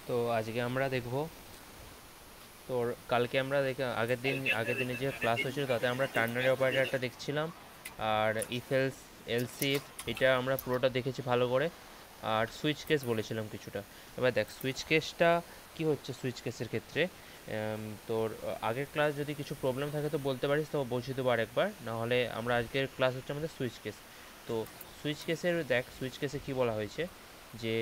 তো আজকে আমরা দেখব তোর কালকে আমরা আগের দিনে যে ক্লাস হয়েছিল তাতে আমরা টার্নারি অপারেটরটা দেখছিলাম, আর ইফ এলস এলসি ইফ এটা আমরা পুরোটা দেখেছি ভালো করে, আর সুইচ কেস বলেছিলাম কিছুটা। এবার দেখ সুইচ কেসটা কি হচ্ছে সুইচ কেসের ক্ষেত্রে। তোর আগের ক্লাস যদি কিছু প্রবলেম থাকে তো বলতে পারিস, তো বুঝিয়ে দেবো আরেকবার, নাহলে আমরা আজকের ক্লাস হচ্ছে আমাদের সুইচ কেস। তো সুইচ কেসের দেখ সুইচ কেসে কি বলা হয়েছে যে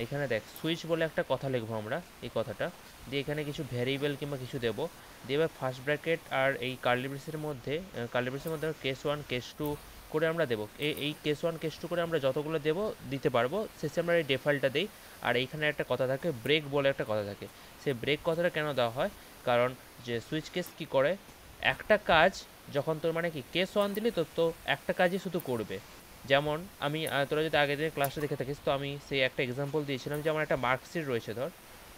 এখানে দেখ সুইচ বলে একটা কথা লিখবো আমরা, এই কথাটা দিয়ে এখানে কিছু ভ্যারিয়েবল কিংবা কিছু দেবো, দিয়ে এবার ফার্স্ট ব্র্যাকেট আর এই কার্লি ব্রেসের মধ্যে কেস ওয়ান কেস টু করে আমরা দেবো। এই কেস ওয়ান কেস টু করে আমরা যতগুলো দেবো দিতে পারবো, শেষে আমরা এই ডিফল্টটা দিই। আর এইখানে একটা কথা থাকে ব্রেক বলে একটা কথা থাকে। সেই ব্রেক কথাটা কেন দেওয়া হয়, কারণ যে সুইচ কেস কি করে, একটা কাজ যখন তোর মানে কি কেস ওয়ান দিলি তো একটা কাজই শুধু করবে। যেমন আমি তোরা যদি আগের দিনের ক্লাসটা দেখে থাকিস তো আমি সেই একটা এক্সাম্পল দিয়েছিলাম যে আমার একটা মার্কশিট রয়েছে ধর,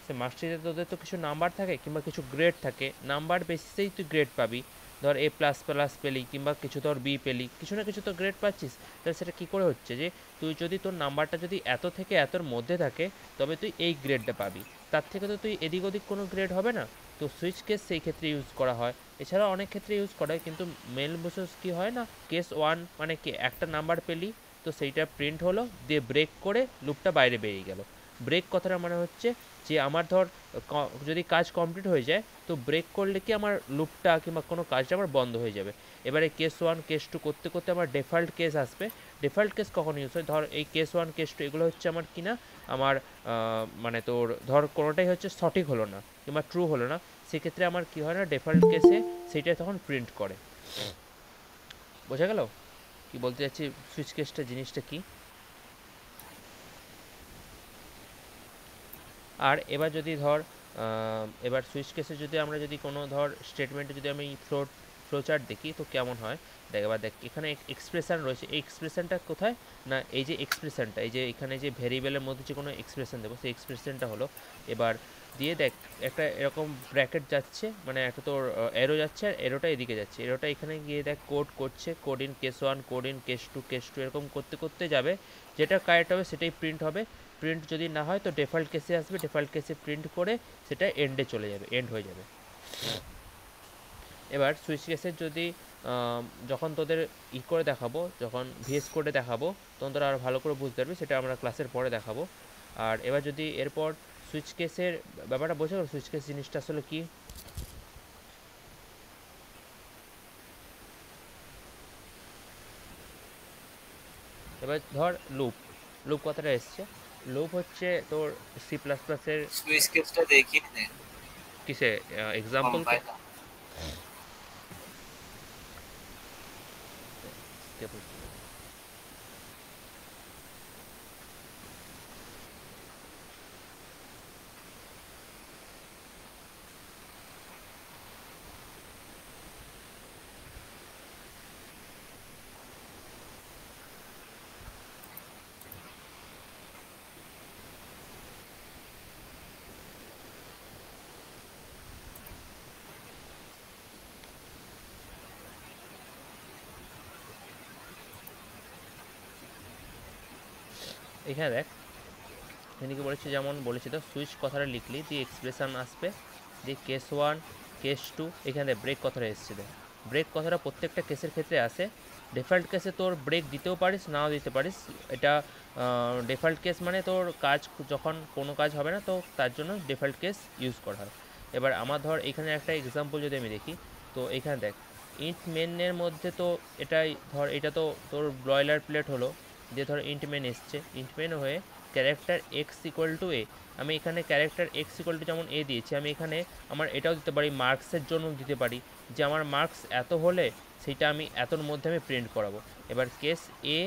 সে মার্কশিটে তোদের তো কিছু নাম্বার থাকে কিংবা কিছু গ্রেড থাকে, নাম্বার বেসিসেই তুই গ্রেড পাবি। ধর এ প্লাস প্লাস পেলি কিংবা কিছু ধর বি পেলি, কিছু না কিছু তো গ্রেড পাচ্ছিস। তাহলে সেটা কী করে হচ্ছে যে তুই যদি তোর নাম্বারটা যদি এত থেকে এতর মধ্যে থাকে তবে তুই এই গ্রেডটা পাবি, তার থেকে তো তুই এদিক ওদিক কোনো গ্রেড হবে না। তো সুইচ কেস সেই ক্ষেত্রে ইউজ করা হয়, এছাড়াও অনেক ক্ষেত্রে ইউজ করা হয়, কিন্তু মেল বিশেষ কী হয় না, কেস ওয়ান মানে কি একটা নাম্বার পেলি তো সেইটা প্রিন্ট হলো, দিয়ে ব্রেক করে লুপটা বাইরে বেরিয়ে গেল। ব্রেক কথাটা মানে হচ্ছে যে আমার ধর যদি কাজ কমপ্লিট হয়ে যায় তো ব্রেক করলে কি আমার লুপটা কিংবা কোনো কাজটা আমার বন্ধ হয়ে যাবে। এবারে কেস ওয়ান কেস টু করতে করতে আমার ডিফল্ট কেস আসবে। ডিফল্ট কেস কখন ইউজ হয়, ধর এই কেস ওয়ান কেস টু এগুলো হচ্ছে আমার কিনা আমার মানে তোর ধর কোনোটাই হচ্ছে সঠিক হলো না কিংবা ট্রু হলো না, সেক্ষেত্রে আমার কি হয় না ডিফল্ট কেসে সেইটা তখন প্রিন্ট করে। বোঝা গেল কি বলতে চাচ্ছি, সুইচ কেসটা জিনিসটা কি। আর এবার যদি ধর এবার সুইচ কেসে যদি আমরা যদি কোনো ধর স্টেটমেন্টে যদি আমি ফ্লো চার্ট দেখি তো কেমন হয়। দেখ এবার দেখ এখানে এক্সপ্রেশন রয়েছে, এই এক্সপ্রেশনটা কোথায় না, এই যে এক্সপ্রেশনটা এই যে এখানে যে ভেরিয়েবলের মধ্যে যে কোনো এক্সপ্রেশন দেবো সেই এক্সপ্রেশনটা হলো। এবার দিয়ে দেখ একটা এরকম ব্র্যাকেট যাচ্ছে, মানে একটা তোর এরো যাচ্ছে আর এরোটা এদিকে যাচ্ছে, এরোটা এখানে গিয়ে দেখ কোড করছে, code in case one code in case two এরকম করতে করতে যাবে, যেটা কারেক্ট হবে সেটাই প্রিন্ট হবে। প্রিন্ট যদি না হয় তো ডিফল্ট কেসে আসবে, ডিফল্ট কেসে প্রিন্ট করে সেটা এন্ডে চলে যাবে, এন্ড হয়ে যাবে। এবার সুইচ কেসের যদি যখন তোদের করে দেখাবো, যখন ভিএস কোডে দেখাবো তখন তোরা আরও ভালো করে বুঝতে পারবি, সেটা আমরা ক্লাসের পরে দেখাবো। আর এবার যদি এরপর সুইচ কেসের ব্যাপারটা বোঝা গেল, সুইচ কেস জিনিসটা আসলে কি। এবার ধর লুপ, লুপ কথাটা এসছে, লুপ হচ্ছে তোর সি প্লাস প্লাসের সুইচ কেসটা দেখিয়ে দে কিসে এক্সাম্পলতে। কম্পাইলার। এখানে দেখ এখানে কি বলেছে, যেমন বলেছে তো সুইচ কথাটা লিখলি দিয়ে এক্সপ্রেশন আসবে, দিয়ে কেস ওয়ান কেস টু, এখানে ব্রেক কথাটা এসছে। দেখ ব্রেক কথাটা প্রত্যেকটা কেসের ক্ষেত্রে আসে। ডিফল্ট কেসে তোর ব্রেক দিতেও পারিস নাও দিতে পারিস, এটা ডিফল্ট কেস মানে তোর কাজ যখন কোনো কাজ হবে না তো তার জন্য ডিফল্ট কেস ইউজ করা হয়। এবার আমার ধর এখানে একটা এক্সাম্পল যদি আমি দেখি, তো এখানে দেখ ইন্ট মেনের মধ্যে তো এটাই ধর, এটা তো তোর ব্রয়লার প্লেট হলো, দিয়ে ধর ইন্ট মেন এসছে, ইন্ট মেন হয়ে ক্যারেক্টার এক্স ইকুয়াল টু এ, আমি এখানে ক্যারেক্টার এক্স ইকুয়াল টু যেমন এ দিয়েছি, আমি এখানে আমার এটাও দিতে পারি মার্কসের জন্য দিতে পারি, যে আমার মার্কস এত হলে সেইটা আমি এতর মধ্যে আমি প্রিন্ট করাবো। এবার কেস এ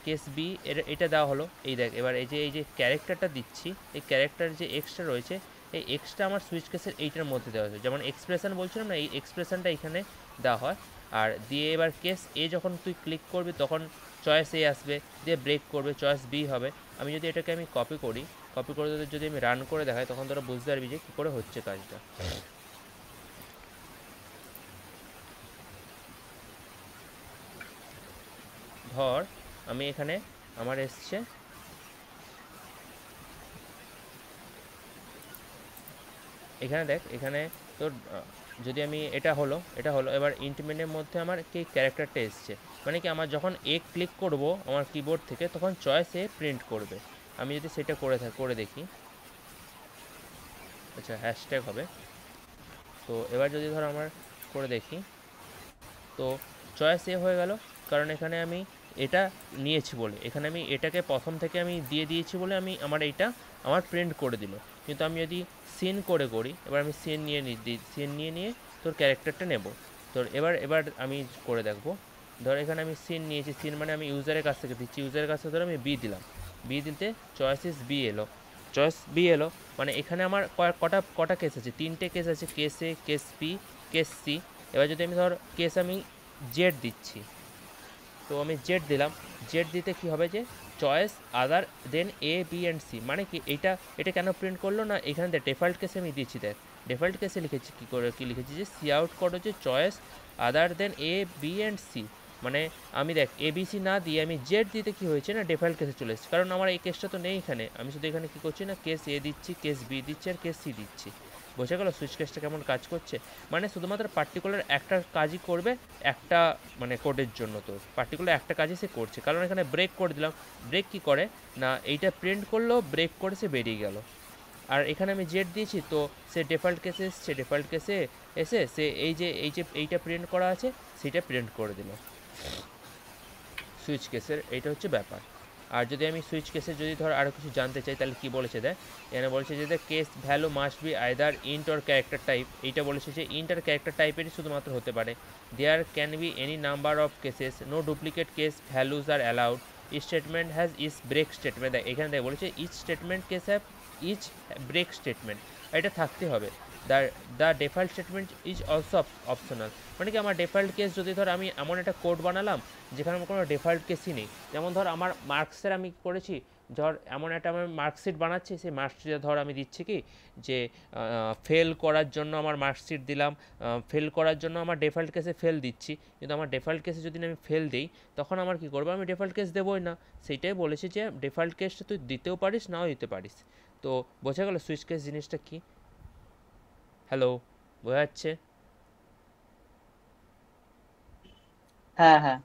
কেস বি এটা দেওয়া হলো, এই দেখ এবার এই যে ক্যারেক্টারটা দিচ্ছি, এই ক্যারেক্টার যে এক্সটা রয়েছে এই এক্সটা আমার সুইচ কেসের এইটার মধ্যে দেওয়া হয়েছে, যেমন এক্সপ্রেশন বলছিলাম না এই এক্সপ্রেশনটা এখানে দেওয়া হয়। আর দিয়ে এবার কেস এ যখন তুই ক্লিক করবি তখন চয়েস এ আসবে, দিয়ে ব্রেক করবে চয়েস বি হবে। আমি যদি এটাকে আমি কপি করি, কপি করে তোদের যদি আমি রান করে দেখাই তখন তোরা বুঝতে পারবি যে কী করে হচ্ছে কাজটা। ধর আমি এখানে আমার এসছে এখানে দেখ, এখানে তোর যদি আমি এটা হলো এবার ইন্ট মেনের মধ্যে আমার কি ক্যারেক্টারটা এসছে, মানে কি আমার যখন ক্লিক করব আমার কিবোর্ড থেকে তখন চয়েস প্রিন্ট করবে। আমি যদি সেটা করে দেখি, আচ্ছা হ্যাশট্যাগ হবে। তো এবার যদি ধর আমার করে দেখি, তো চয়েস হয়ে গেল, কারণ এখানে আমি এটা নিয়েছি বলে, এখানে আমি এটাকে প্রথম থেকে আমি দিয়ে দিয়েছি বলে আমার এইটা আমার প্রিন্ট করে দিল। কিন্তু আমি যদি সিন করি, এবার আমি সিন নিয়ে তোর ক্যারেক্টারটা নেব। তোর এবার আমি করে দেখব। ধর এখানে আমি সিন নিয়েছি, সিন মানে আমি ইউজারের কাছ থেকে দিচ্ছি, ইউজারের কাছ থেকে ধর আমি বি দিলাম, বি দিতে চয়েস বি এলো, মানে এখানে আমার কটা কেস আছে, 3টে কেস আছে, কেস এ, কেস বি, কেস সি। এবার যদি আমি ধর কেস আমি জেড দিচ্ছি, তো আমি জেড দিলাম, জেড দিতে কি হবে যে choice other than A B and C, মানে কি এটা কেন প্রিন্ট করলো না, এখানে দেখ ডিফল্ট কেসে আমি দিচ্ছি, দেখ ডিফল্ট কেসে লিখেছি কি লিখেছি যে সি আউট করো যে choice other than A B and C, মানে আমি দেখ এ বি সি না দিয়ে আমি জেড দিতে কি হয়েছে না ডিফল্ট কেসে চলে এসেছে, কারণ আমার এই কেসটা তো নেই এখানে, আমি শুধু এখানে কি করছি না কেস এ দিচ্ছি, কেস বি দিচ্ছি আর কেস সি দিচ্ছি। বোঝা গেল সুইচ কেসটা কেমন কাজ করছে, মানে শুধুমাত্র পার্টিকুলার একটা কাজই করবে একটা, মানে কোডের জন্য তো পার্টিকুলার একটা কাজই সে করছে, কারণ এখানে ব্রেক করে দিলাম, ব্রেক কি করে না এইটা প্রিন্ট করলো, ব্রেক করে সে বেরিয়ে গেল। আর এখানে আমি জেড দিয়েছি, তো সে ডিফল্ট কেসে এসছে, ডিফল্ট কেসে এসে সে এইটা প্রিন্ট করা আছে সেটা প্রিন্ট করে দিল। সুইচ কেসের এইটা হচ্ছে ব্যাপার। আর যদি আমি সুইচ কেসের যদি ধর আরও কিছু জানতে চাই, তাহলে কি বলেছে দেখ, এখানে বলেছে যে case value must be either int or character type, এইটা বলেছে যে ইন্ট আর ক্যারেক্টার টাইপেরই শুধুমাত্র হতে পারে। There can be any number of cases, no duplicate case values are allowed, each statement has each break statement, দেখ এখানে দেখ বলেছে each statement case have each break statement, এটা থাকতে হবে। The default statement is also optional, মানে কি আমার ডিফল্ট কেস যদি ধর আমি এমন একটা কোড বানালাম যেখানে আমার কোনো ডিফল্ট কেসই নেই, যেমন ধর আমার মার্কসের আমি করেছি, ধর এমন একটা আমার মার্কশিট বানাচ্ছি, সেই মার্কশিটে ধর আমি দিচ্ছি কি যে ফেল করার জন্য আমার মার্কশিট দিলাম, ফেল করার জন্য আমার ডিফল্ট কেসে ফেল দিচ্ছি, কিন্তু আমার ডিফল্ট কেসে যদি আমি ফেল দিই তখন আমার কি করবো, আমি ডিফল্ট কেস দেবোই না। সেইটাই বলেছি যে ডিফল্ট কেসটা তুই দিতেও পারিস নাও দিতে পারিস। তো বোঝা গেল সুইচ কেস জিনিসটা কি। হ্যালো, বোঝা যাচ্ছে? হ্যাঁ হ্যাঁ।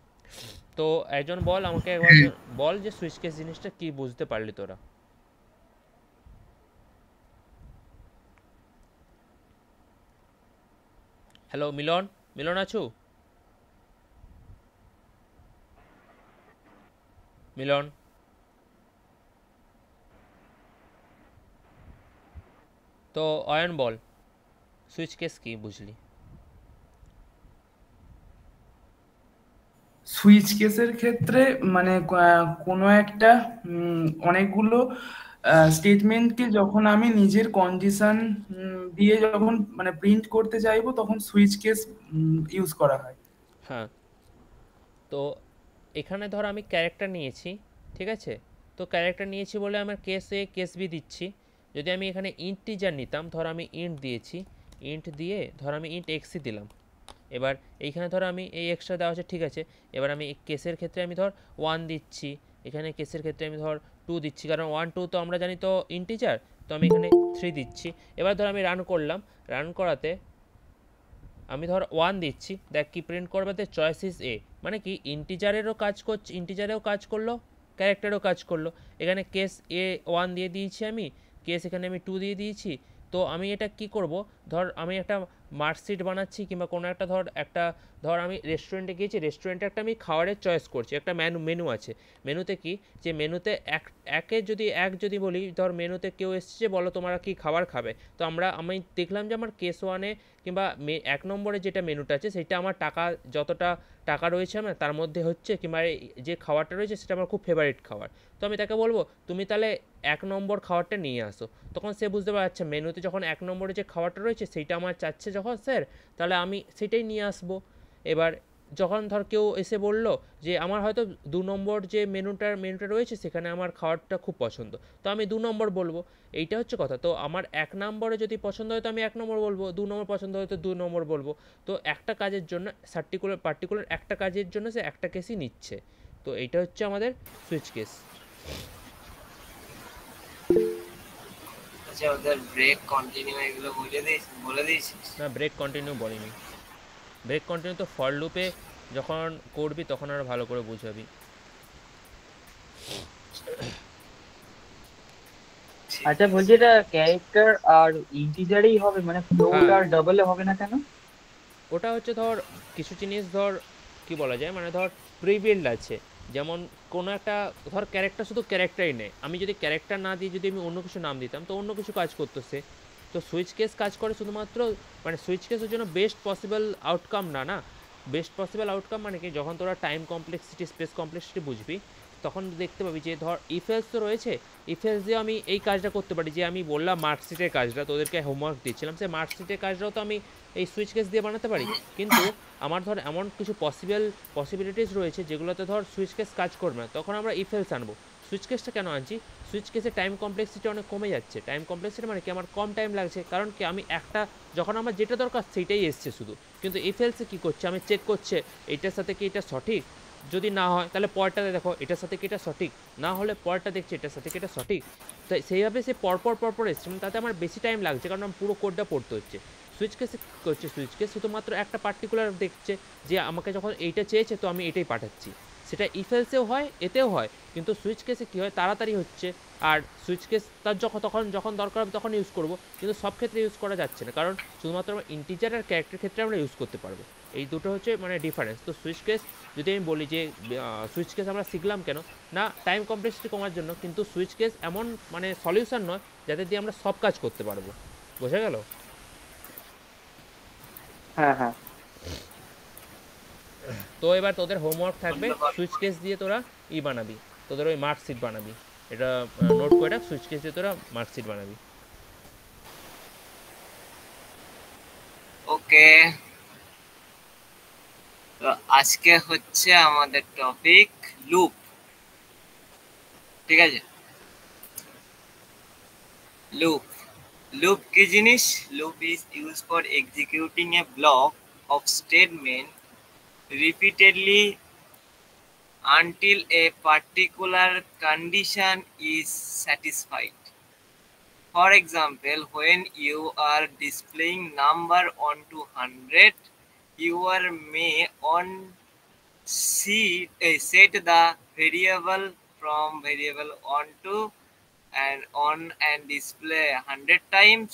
তো একজন বল আমাকে একবার বল যে সুইচ কেস জিনিসটা কি বুঝতে পারলি তোরা। হ্যালো মিলন, মিলন আছো? মিলন, তো অয়ন বল সুইচ কেস কি বুঝলি। সুইচ কেসের ক্ষেত্রে মানে কোনো একটা অনেকগুলো স্টেটমেন্টকে যখন আমি নিজের কন্ডিশন দিয়ে যখন মানে প্রিন্ট করতে চাইবো তখন সুইচ কেস ইউজ করা হয়। হ্যাঁ, তো এখানে ধর আমি ক্যারেক্টার নিয়েছি, ঠিক আছে, তো ক্যারেক্টার নিয়েছি বলে আমার কেস এ কেস বি দিচ্ছি। যদি আমি এখানে ইন্টিজার নিতাম, ধর আমি ইন্ট দিয়েছি, ইন্ট দিয়ে ধর আমি ইন্ট এক্সই দিলাম, এবার এইখানে ধর আমি এই এক্সট্রা দেওয়া আছে, ঠিক আছে, এবার আমি কেসের ক্ষেত্রে আমি ধর 1 দিচ্ছি, এখানে কেসের ক্ষেত্রে আমি ধর 2 দিচ্ছি, কারণ 1 2 তো আমরা জানি তো ইন্টিজার, তো আমি এখানে 3 দিচ্ছি। এবার ধর আমি রান করলাম, রান করাতে আমি ধর 1 দিচ্ছি, দেখ কি প্রিন্ট করবে, চয়েস ইজ এ, মানে কি ইন্টিজারেরও কাজ করছে, ইন্টিজারেও কাজ করলো, ক্যারেক্টারও কাজ করলো। এখানে কেস এ 1 দিয়ে দিয়েছি, আমি কেস এখানে আমি 2 দিয়ে দিয়েছি। তো আমি এটা কি করব, ধর আমি একটা মার্কশিট বানাচ্ছি কিংবা কোনো একটা ধর আমি রেস্টুরেন্টে গিয়েছি, রেস্টুরেন্টে একটা আমি খাবারের চয়েস করছি, একটা মেনু আছে, মেনুতে কি যে মেনুতে যদি বলি ধর মেনুতে কেউ এসছে বলো তোমরা কি খাবার খাবে, তো আমি দেখলাম যে আমার কেস 1-এ কিংবা 1 নম্বরে যেটা মেনুটা আছে সেটা আমার যতটা টাকা রয়েছে আমার তার মধ্যে হচ্ছে, কিংবা যে খাবারটা রয়েছে সেটা আমার খুব ফেভারিট খাবার, তো আমি তাকে বলবো তুমি তাহলে 1 নম্বর খাবারটা নিয়ে আসো। তখন সে বুঝতে পারে আচ্ছা মেনুতে যখন 1 নম্বরে যে খাবারটা রয়েছে সেইটা আমার চাচ্ছে যখন স্যার, তাহলে আমি সেটাই নিয়ে আসবো। এবার যখন ধর কেউ এসে বলল যে আমার হয়তো 2 নম্বর যে মেনুটা রয়েছে সেখানে আমার খাবারটা খুব পছন্দ, তো আমি 2 নম্বর বলবো। এইটা হচ্ছে কথা। তো আমার 1 নম্বরে যদি পছন্দ হয় তো আমি 1 নম্বর বলবো, 2 নম্বর পছন্দ হয় তো 2 নম্বর বলবো। তো একটা কাজের জন্য পার্টিকুলার একটা কাজের জন্য সে একটা কেসই নিচ্ছে। তো এইটা হচ্ছে আমাদের সুইচ কেস। আচ্ছা ওদের ব্রেক কন্টিনিউ এগুলো বলে দিয়েছিস? না, ব্রেক কন্টিনিউ বলিনি। ব্রেক কন্টিনিউ তো ফর লুপে যখন করবি তখন আরো ভালো করে বুঝাবি। আচ্ছা বলছি, এটা ক্যারেক্টার আর ইন্টিজারেই হবে, মানে ফ্লোট হ্যাঁ, আর ডাবলে হবে না কেন? ওটা হচ্ছে ধর কিছু জিনিস ধর কি বলা যায়, মানে ধর প্রিবিল্ড আছে। যেমন কোনো একটা ধর ক্যারেক্টার শুধু ক্যারেক্টারই নেই, আমি যদি ক্যারেক্টার না দিয়ে যদি আমি অন্য কিছু নাম দিতাম তো অন্য কিছু কাজ করতেছে। তো সুইচ কেস কাজ করে শুধুমাত্র, মানে সুইচ কেসের জন্য বেস্ট পসিবল আউটকাম না, না বেস্ট পসিবল আউটকাম মানে কি, যখন তোরা টাইম কমপ্লেক্সিটি স্পেস কমপ্লেক্সিটি বুঝবি তখন দেখতে পাবি যে ধর ইফেলস তো রয়েছে, ইফেলস দিয়ে আমি এই কাজটা করতে পারি, যে আমি বললাম মার্কশিটের কাজটা তোদেরকে হোমওয়ার্ক দিচ্ছিলাম, সে মার্কশিটের কাজটাও তো আমি এই সুইচ কেস দিয়ে বানাতে পারি। কিন্তু আমার ধর এমন কিছু পসিবিলিটিস রয়েছে যেগুলোতে ধর সুইচ কেস কাজ করবে না, তখন আমরা ইফেলস আনবো। সুইচ কেসটা কেন আনছি, সুইচ কেসে টাইম কমপ্লেক্সিটি অনেক কমে যাচ্ছে। টাইম কমপ্লেক্সিটি মানে কি, আমার কম টাইম লাগছে, কারণ কি আমি একটা যখন আমার যেটা দরকার সেইটাই এসছে শুধু। কিন্তু ইফেলসে কী করছে, আমি চেক করছে এইটার সাথে কি এটা সঠিক, যদি না হয় তাহলে পরটাতে দেখো এটার সাথে কি এটা সঠিক, না হলে পরটা দেখছে এটার সাথে কি এটা সঠিক। তো সেইভাবে সে পরপর এসছে, মানে তাতে আমার বেশি টাইম লাগছে কারণ আমার পুরো কোডটা পড়তে হচ্ছে। সুইচ কেসে কী করছে, সুইচ কেস শুধুমাত্র একটা পার্টিকুলার দেখছে যে আমাকে যখন এইটা চেয়েছে তো আমি এটাই পাঠাচ্ছি। সেটা ইফেলসেও হয়, এতেও হয়, কিন্তু সুইচ কেসে কী হয় তাড়াতাড়ি হচ্ছে। আর সুইচ কেস তার যখন দরকার হবে তখন ইউজ করব, কিন্তু সব ক্ষেত্রে ইউজ করা যাচ্ছে না, কারণ শুধুমাত্র আমরা ইন্টিজার আর ক্যারেক্টার ক্ষেত্রে আমরা ইউজ করতে পারবো। এই দুটো হচ্ছে মানে ডিফারেন্স। তো সুইচ কেস যদি আমি বলি যে সুইচ কেস আমরা শিখলাম কেন, না টাইম কমপ্লেক্সিটি কমার জন্য, কিন্তু সুইচ কেস এমন মানে সলিউশন নয় যাতে দিয়ে আমরা সব কাজ করতে পারবো। বোঝা গেল? হ্যাঁ হ্যাঁ। তো এবার তোদের হোমওয়ার্ক থাকবে সুইচ কেস দিয়ে তোরা বানাবি, তোদের ওই মার্কশিট বানাবি। এটা নোট করে রাখ, সুইচ কেস দিয়ে তোরা মার্কশিট বানাবি। ওকে, তো আজকে হচ্ছে আমাদের টপিক লুপ। ঠিক আছে, লুপ লুপ কি জিনিস? Loop is use for executing A block of statement repeatedly until a particular condition is satisfied. For example, when you are displaying number onto 100, you are may on set the variable from variable onto and on and display 100 times,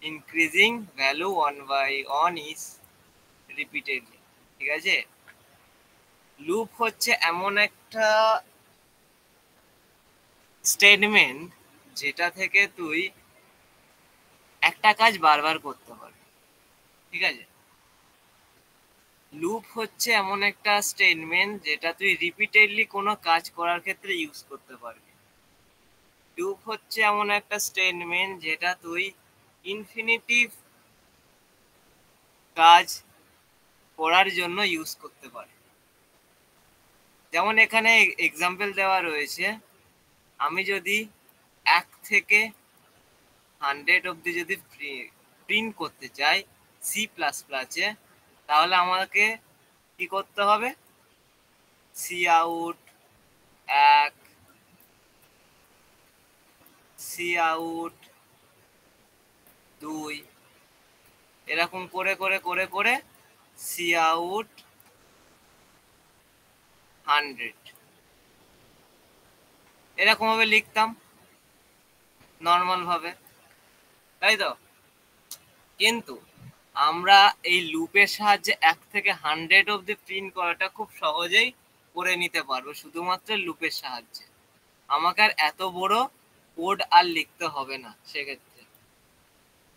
increasing value 1 by 1 is repeatedly. ঠিক আছে, loop হচ্ছে এমন একটা statement যেটা থেকে তুই একটা কাজ বারবার করতে পারবি। ঠিক আছে, লুপ হচ্ছে এমন একটা স্টেটমেন্ট যেটা তুই রিপিটেডলি কোনো কাজ করার ক্ষেত্রে ইউজ করতে পারবি। লুপ হচ্ছে এমন একটা স্টেটমেন্ট যেটা তুই ইনফিনিটিভ কাজ করার জন্য ইউজ করতে পারবি। যেমন এখানে এক্সাম্পল দেওয়া রয়েছে, আমি যদি 1 থেকে 100 অব্দি যদি প্রিন্ট করতে চাই সি প্লাস প্লাসে, তাহলে আমাকে কি করতে হবে, সি আউট 1, সি আউট 2, এরকম করে করে করে করে সি আউট 100 এরকম ভাবে লিখতাম নর্মাল ভাবে, তাই তো? কিন্তু আমরা এই লুপের সাহায্যে 1 থেকে 100 অব্দি প্রিন্ট করাটা খুব সহজেই করে নিতে পারবো শুধুমাত্র লুপের সাহায্যে। আমাকে আর এত বড় কোড আর লিখতে হবে না সেক্ষেত্রে।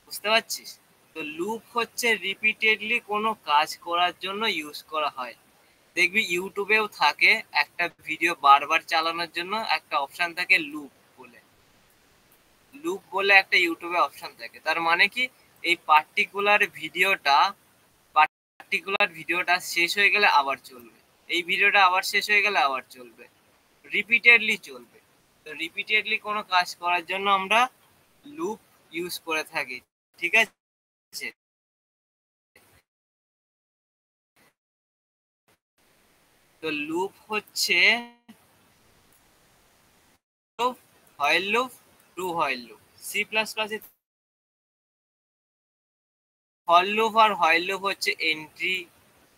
বুঝতে পারছিস? তো লুপ হচ্ছে রিপিটেডলি কোনো কাজ করার জন্য ইউজ করা হয়। দেখবি ইউটিউবেও থাকে একটা ভিডিও বারবার চালানোর জন্য একটা অপশন থাকে লুপ বলে। লুপ বলে একটা ইউটিউবে অপশন থাকে, তার মানে কি এই পার্টিকুলার ভিডিওটা শেষ হয়ে গেলে আবার চলবে, এই ভিডিওটা আবার শেষ হয়ে গেলে আবার চলবে, রিপিটেডলি চলবে। তো রিপিটেডলি কোনো কাজ করার জন্য আমরা লুপ ইউজ করে থাকি। ঠিক আছে, তো লুপ হচ্ছে while loop, to while loop, C plus প্লাসে ফর লুপ আর হোয়াইল লুপ হচ্ছে এন্ট্রি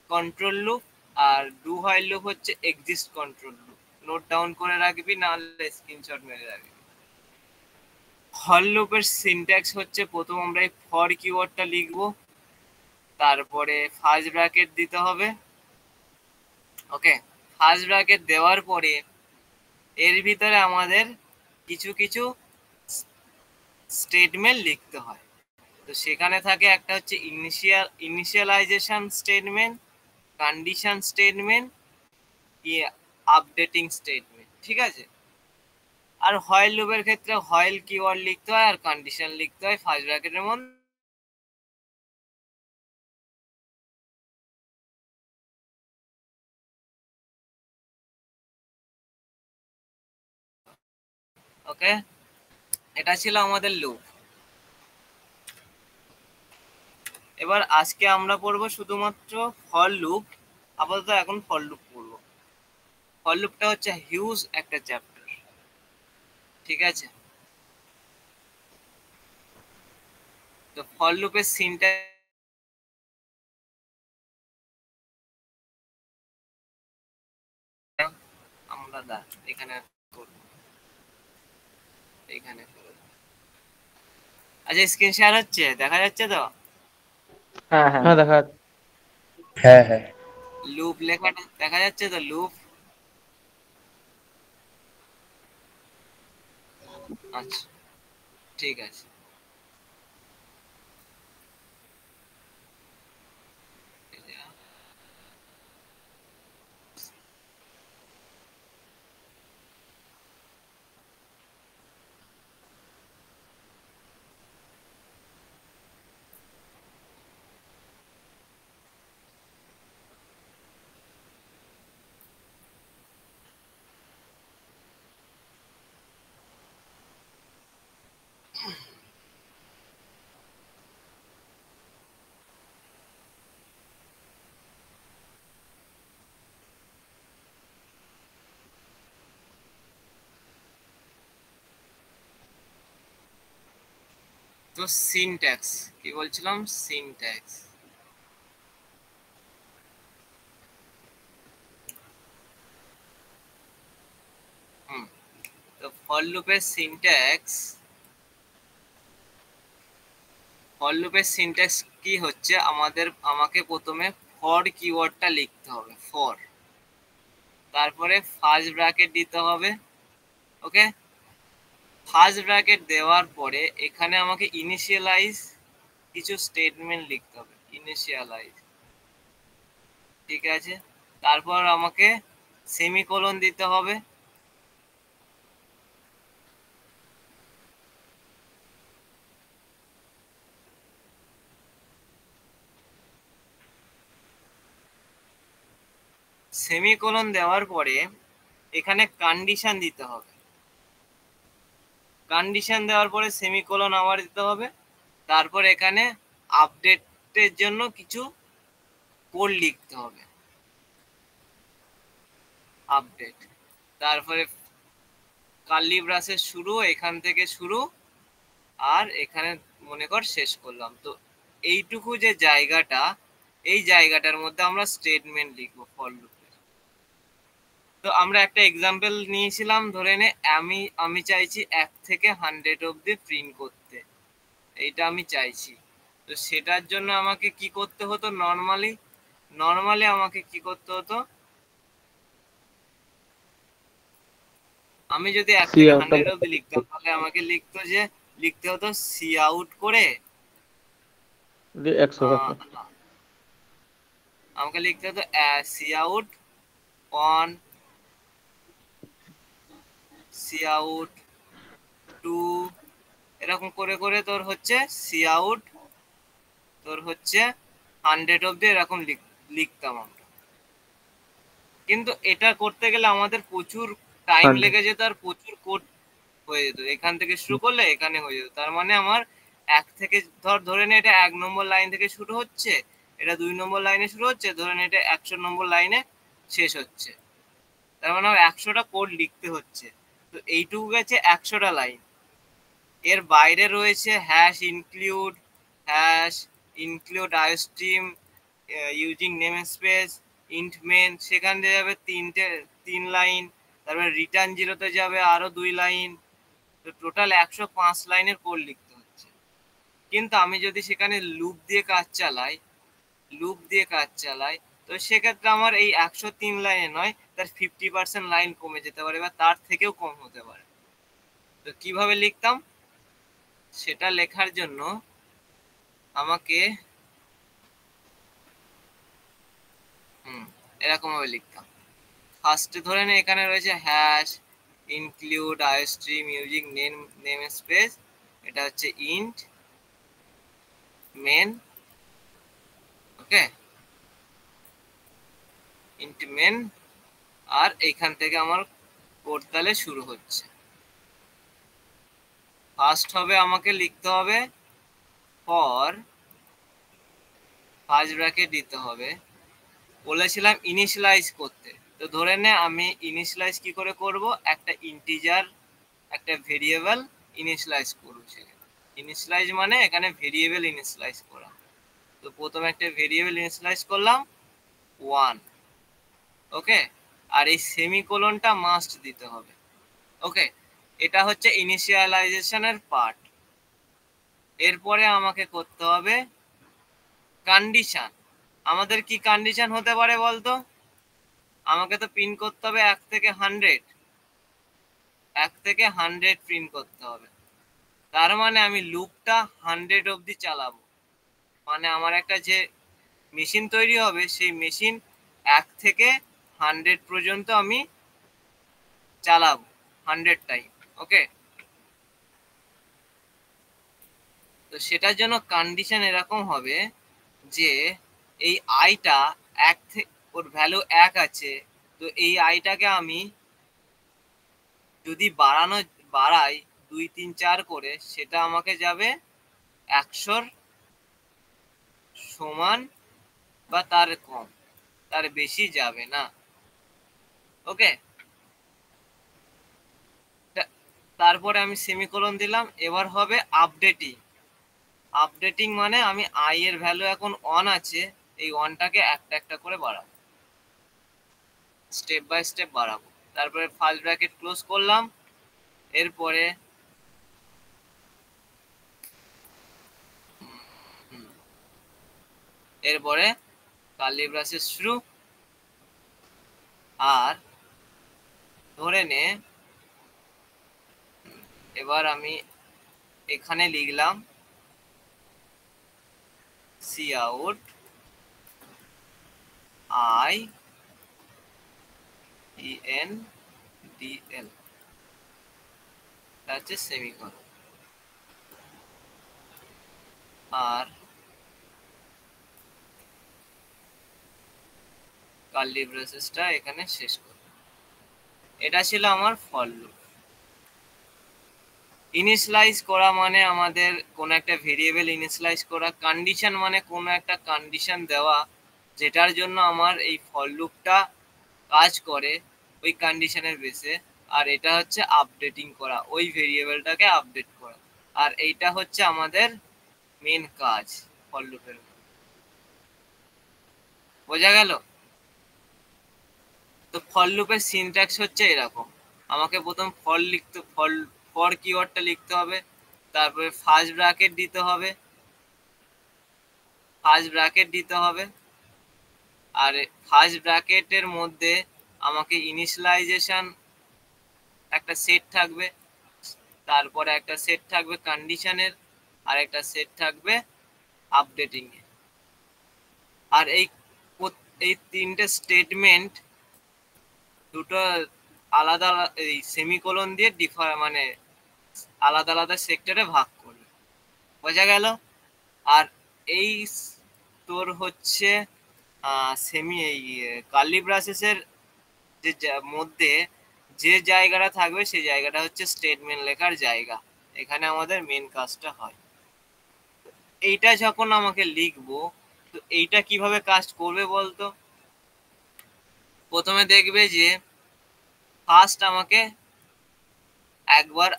কন্ট্রোল লুপ, আর ডু হোয়াইল লুপ হচ্ছে exit control loop. Note down করে রাখবি, নাহলে স্ক্রিনশট মেরে রাখবি। ফর লুপের সিনট্যাক্স হচ্ছে, প্রথম আমরা এই ফর কিওয়ার্ডটা লিখবো, তারপরে ফার্স্ট ব্র্যাকেট দিতে হবে। ওকে, ফার্স্ট ব্র্যাকেট দেওয়ার পরে এর ভিতরে আমাদের কিছু কিছু স্টেটমেন্ট লিখতে হয়। তো সেখানে থাকে একটা হচ্ছে initialization statement, condition statement, updating statement, ঠিক আছে। আর হোয়াইল লুপের ক্ষেত্রে হোয়াইল কিওয়ার্ড লিখতে হয় আর কন্ডিশন লিখতে হয় ফার্স্ট ব্র্যাকেটের মধ্যে। ওকে, এটা ছিল আমাদের লুপ। এবার আজকে আমরা পড়বো শুধুমাত্র ফর লুপ। আপাতত এখন ফর লুপ পড়বো। ফর লুপটা হচ্ছে হিউজ একটা চ্যাপ্টার, ঠিক আছে। তো ফর লুপের সিনট্যাক্স আমরা এখানে করব, এখানে। আচ্ছা, স্ক্রিন শেয়ার হচ্ছে, দেখা যাচ্ছে তো? হ্যাঁ হ্যাঁ হ্যাঁ দেখা হ্যাঁ হ্যাঁ লুপ লেখাটা দেখা যাচ্ছে তো? লুপ, আচ্ছা ঠিক আছে। তো সিনট্যাক্স কি বলছিলাম? সিনট্যাক্স, তো ফর লুপের সিনট্যাক্স কি হচ্ছে, আমাকে প্রথমে ফর কিওয়ার্ডটা লিখতে হবে, ফর, তারপরে ফার্স্ট ব্র্যাকেট দিতে হবে। ওকে, ফার্স্ট ব্র্যাকেট দেওয়ার পরে এখানে আমাকে ইনিশিয়ালাইজ কিছু স্টেটমেন্ট লিখতে হবে, ইনিশিয়ালাইজ, ঠিক আছে। তারপর আমাকে সেমিকোলন দিতে হবে। সেমিকোলন দেওয়ার পরে এখানে কন্ডিশন দিতে হবে। কন্ডিশন দেওয়ার পরে সেমিকোলন আবার দিতে হবে। তারপর এখানে আপডেটের জন্য কিছু কোড লিখতে হবে, আপডেট। তারপরে কার্লি ব্রাশের শুরু, এখান থেকে শুরু, আর এখানে মনে কর শেষ করলাম। তো এইটুকু যে জায়গাটা, এই জায়গাটার মধ্যে আমরা স্টেটমেন্ট লিখবো ফর লুপের। তো আমরা একটা এক্সাম্পল নিয়েছিলাম, ধরে নে আমি চাইছি 1 থেকে 100 অবধি প্রিন্ট করতে, এইটা আমি চাইছি। তো সেটার জন্য আমাকে কি করতে হতো? নর্মালি আমাকে কি করতে হতো, আমি যদি 1 থেকে 100 অবধি লিখতাম, তাহলে আমাকে লিখতে হতো সি আউট করে 100 আমাকে লিখতে হতো cout one, cout two, এরকম করে করে তোর হচ্ছে সি আউট তোর হচ্ছে 100 অবধি এরকম লিখতাম আমরা। কিন্তু এটা করতে গেলে আমাদের প্রচুর টাইম লেগে যেত আর প্রচুর কোড হয়ে যেত। এখান থেকে শুরু করলে এখানে হয়ে যেত। তার মানে আমার ধরে নে এটা 1 নম্বর লাইন থেকে শুরু হচ্ছে, এটা 2 নম্বর লাইনে শুরু হচ্ছে, ধরে নে এটা 100 নম্বর লাইনে শেষ হচ্ছে। তার মানে আমার 100টা কোড লিখতে হচ্ছে। তো এইটুকু গেছে 100টা লাইন। এর বাইরে রয়েছে hash include iostream using namespace int main, সেখান দিয়ে যাবে 3 লাইন, তারপরে রিটার্ন জিরোতে যাবে আরো 2 লাইন, তো টোটাল 105 লাইনের কোড লিখতে হচ্ছে। কিন্তু আমি যদি সেখানে লুপ দিয়ে কাজ চালাই তো সেক্ষেত্রে আমার এই 103 লাইনে নয়, তার 50% লাইন কমে যেতে পারে বা তার থেকেও কম হতে পারে। তো কিভাবে লিখতাম সেটা লেখার জন্য আমাকে এরকম ভাবে লিখতাম। ফার্স্টে ধরে নে এখানে রয়েছে hash include iostream using name space, এটা হচ্ছে ইন্ট মেন, ওকে, ইন্ট মেন, আর এইখান থেকে আমার কোড তাহলে শুরু হচ্ছে। ফার্স্ট হবে আমাকে লিখতে হবে ফর, ফার্স্ট ব্র্যাকেট দিতে হবে, বলেছিলাম ইনিশিয়ালাইজ করতে, তো ধরে নে আমি ইনিশিয়ালাইজ কি করে করব, একটা ইন্টিজার একটা ভেরিয়েবল ইনিশিয়ালাইজ করব। ইনিশিয়ালাইজ মানে এখানে ভেরিয়েবল ইনিশিয়ালাইজ করা, তো প্রথমে একটা ভেরিয়েবল ইনিশিয়ালাইজ করলাম 1, ওকে, আর এই সেমিকোলনটা মাস্ট দিতে হবে, ওকে, এটা হচ্ছে ইনিশিয়ালাইজেশনের পার্ট। এরপরে আমাকে করতে হবে কন্ডিশন। আমাদের কি কন্ডিশন হতে পারে বলতো, আমাকে তো প্রিন্ট করতে হবে 1 থেকে 100 প্রিন্ট করতে হবে, তার মানে আমি লুপটা 100 অবধি চালাবো, মানে আমার একটা যে মেশিন তৈরি হবে সেই মেশিন 1 থেকে 100 পর্যন্ত আমি চালাবো 100 টাইম, ওকে। তো সেটার জন্য কন্ডিশন এরকম হবে যে এই আইটা ওর ভ্যালু 1 আছে, তো এই আইটাকে আমি যদি বাড়াই 2 3 4 করে, সেটা আমাকে যাবে 100 সমান বা তার কম, তার বেশি যাবে না, ওকে। তারপরে আমি সেমিকোলন দিলাম। এবার হবে আপডেটিং মানে আমি আই এর ভ্যালু এখন 1 আছে, এই 1টাকে একটা একটা করে বাড়াবো, স্টেপ বাই স্টেপ বাড়াবো। তারপরে ফার্স্ট ব্র্যাকেট ক্লোজ করলাম, এরপরে কার্লি ব্রাশেস শুরু, আর ধরে নে এবার আমি এখানে লিখলাম cout IENDL, হচ্ছে সেমিকোলন, আর কার্লি ব্রেসেসটা এখানে শেষ করব। এটা ছিল আমার ফর লুপ। ইনিশিয়ালাইজ করা মানে আমাদের কোন একটা ভেরিয়েবল ইনিশিয়ালাইজ করা, কন্ডিশন মানে কোন একটা কন্ডিশন দেওয়া যেটার জন্য আমার এই ফর লুপটা কাজ করে ওই কন্ডিশনের বেসে, আর এটা হচ্ছে আপডেটিং করা, ওই ভেরিয়েবলটাকে আপডেট করা, আর এইটা হচ্ছে আমাদের মেন কাজ ফর লুপের। বোঝা গেল? তো ফর লুপের সিনট্যাক্স হচ্ছে এরকম, আমাকে প্রথম ফর কিওয়ার্ডটা লিখতে হবে, তারপরে ফার্স্ট ব্র্যাকেট দিতে হবে, আর ফার্স্ট ব্র্যাকেটের মধ্যে আমাকে ইনিশিয়ালাইজেশন একটা সেট থাকবে, তারপরে একটা সেট থাকবে কন্ডিশনের, আর একটা সেট থাকবে আপডেটিং এর, আর এই তিনটে স্টেটমেন্ট দুটো আলাদা এই সেমিকোলন দিয়ে মানে আলাদা আলাদা সেক্টরে ভাগ করবে। বোঝা গেল? আর এই তোর হচ্ছে এই কার্লি ব্রাসেসের যে মধ্যে যে জায়গাটা থাকবে সেই জায়গাটা হচ্ছে স্টেটমেন্ট লেখার জায়গা, এখানে আমাদের মেন কাজটা হয়। এইটা যখন আমাকে লিখবো, তো এইটা কিভাবে কাজ করবে বলতো? প্রথমে দেখবে যে ফার্স্ট আমাকে একবার